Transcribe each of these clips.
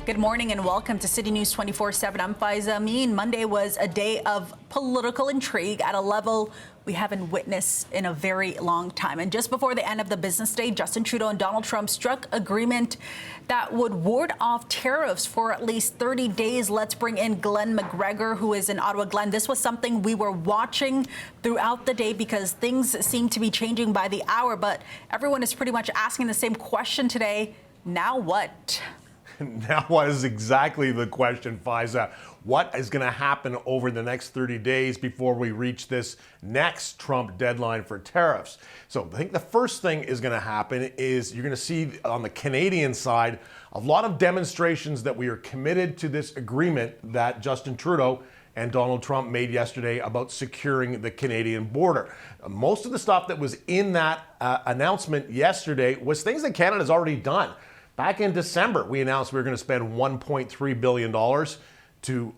Good morning and welcome to City News 24/7. I'm Faiza Amin. Monday was a day of political intrigue at a level we haven't witnessed in a very long time. And just before the end of the business day, Justin Trudeau and Donald Trump struck agreement that would ward off tariffs for at least 30 days. Let's bring in Glen McGregor, who is in Ottawa. Glen, this was something we were watching throughout the day because things seem to be changing by the hour. But everyone is pretty much asking the same question today. Now what? Now what is exactly the question, Faiza? What is going to happen over the next 30 days before we reach this next Trump deadline for tariffs? So I think the first thing is going to happen is you're going to see on the Canadian side a lot of demonstrations that we are committed to this agreement that Justin Trudeau and Donald Trump made yesterday about securing the Canadian border. Most of the stuff that was in that announcement yesterday was things that Canada's already done. Back in December, we announced we were going to spend $1.3 billion to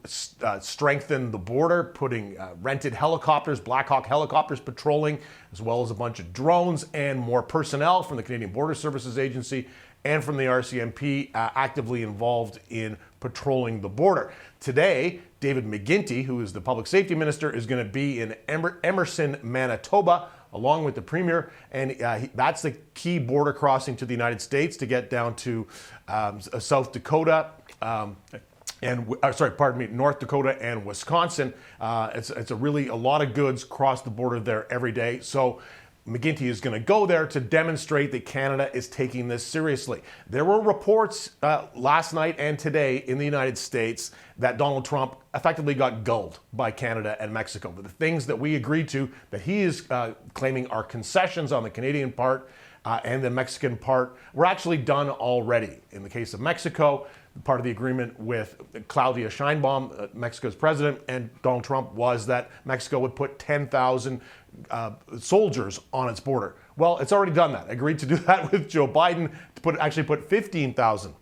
strengthen the border, putting rented helicopters, Black Hawk helicopters patrolling, as well as a bunch of drones and more personnel from the Canadian Border Services Agency and from the RCMP actively involved in patrolling the border. Today, David McGuinty, who is the public safety minister, is going to be in Emerson, Manitoba, along with the premier, and that's the key border crossing to the United States to get down to South Dakota, North Dakota and Wisconsin. It's a lot of goods cross the border there every day. So McGuinty is going to go there to demonstrate that Canada is taking this seriously. There were reports last night and today in the United States that Donald Trump effectively got gulled by Canada and Mexico. But the things that we agreed to, that he is claiming are concessions on the Canadian part and the Mexican part, were actually done already. In the case of Mexico, part of the agreement with Claudia Sheinbaum, Mexico's president, and Donald Trump was that Mexico would put 10,000 soldiers on its border. Well, it's already done that. Agreed to do that with Joe Biden to actually put 15,000.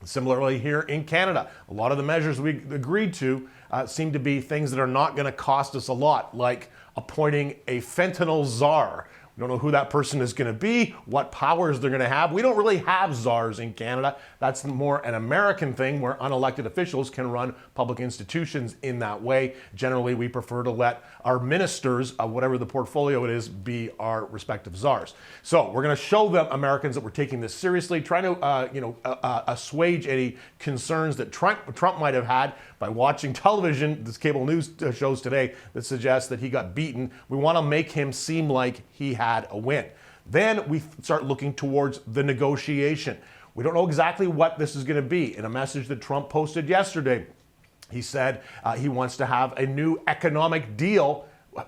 Similarly, here in Canada, a lot of the measures we agreed to seem to be things that are not going to cost us a lot, like appointing a fentanyl czar. We don't know who that person is going to be, what powers they're going to have. We don't really have czars in Canada. That's more an American thing where unelected officials can run public institutions in that way. Generally, we prefer to let our ministers, whatever the portfolio it is, be our respective czars. So we're going to show them, Americans, that we're taking this seriously, trying to assuage any concerns that Trump might have had by watching television, this cable news shows today that suggests that he got beaten. We want to make him seem like he had a win. Then we start looking towards the negotiation. We don't know exactly what this is going to be. In a message that Trump posted yesterday, he said he wants to have a new economic deal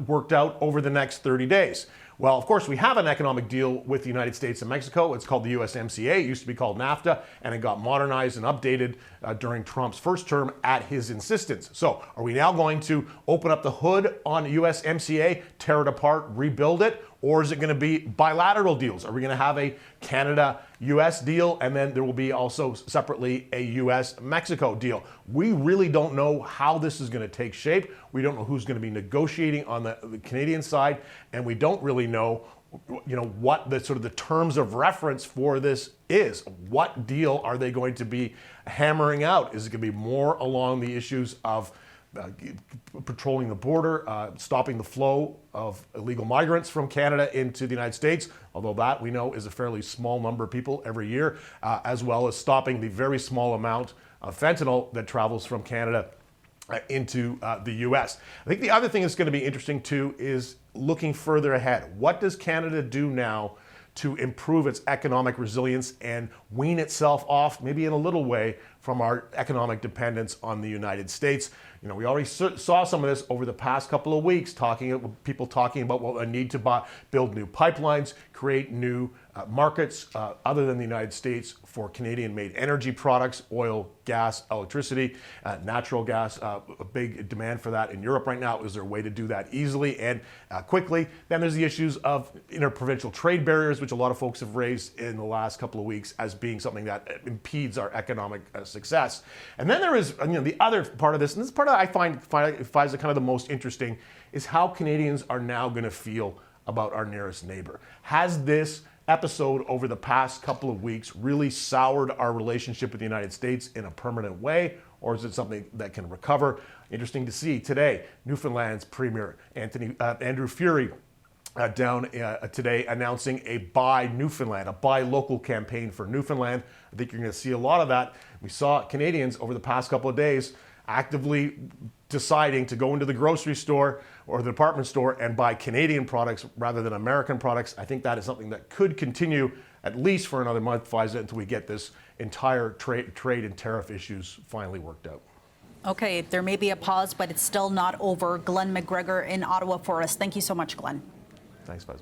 worked out over the next 30 days. Well, of course, we have an economic deal with the United States and Mexico. It's called the USMCA. It used to be called NAFTA, and it got modernized and updated during Trump's first term at his insistence. So are we now going to open up the hood on USMCA, tear it apart, rebuild it? Or is it going to be bilateral deals? Are we going to have a Canada-US deal, and then there will be also separately a US-Mexico deal? We really don't know how this is going to take shape. We don't know who's going to be negotiating on the Canadian side, and we don't really know what the sort of the terms of reference for this is. What deal are they going to be hammering out? Is it going to be more along the issues of patrolling the border, stopping the flow of illegal migrants from Canada into the United States, although that we know is a fairly small number of people every year, as well as stopping the very small amount of fentanyl that travels from Canada into the U.S. I think the other thing that's going to be interesting too is looking further ahead. What does Canada do now to improve its economic resilience and wean itself off, maybe in a little way, from our economic dependence on the United States? We already saw some of this over the past couple of weeks, people talking about a need to build new pipelines, create new markets other than the United States for Canadian-made energy products, oil, gas, electricity, natural gas, a big demand for that in Europe right now. Is there a way to do that easily and quickly? Then there's the issues of interprovincial trade barriers, which a lot of folks have raised in the last couple of weeks as being something that impedes our economic success. And then there is the other part of this, and this part I find finds it kind of the most interesting, is how Canadians are now going to feel about our nearest neighbor. Has this episode over the past couple of weeks really soured our relationship with the United States in a permanent way, or is it something that can recover? Interesting to see today, Newfoundland's Premier Andrew Furey down today announcing a Buy Newfoundland, a Buy Local campaign for Newfoundland. I think you're going to see a lot of that. We saw Canadians over the past couple of days actively deciding to go into the grocery store or the department store and buy Canadian products rather than American products. I think that is something that could continue at least for another month, Faiza, until we get this entire trade and tariff issues finally worked out. Okay, there may be a pause, but it's still not over. Glen McGregor in Ottawa for us. Thank you so much, Glen. Thanks, Faiza.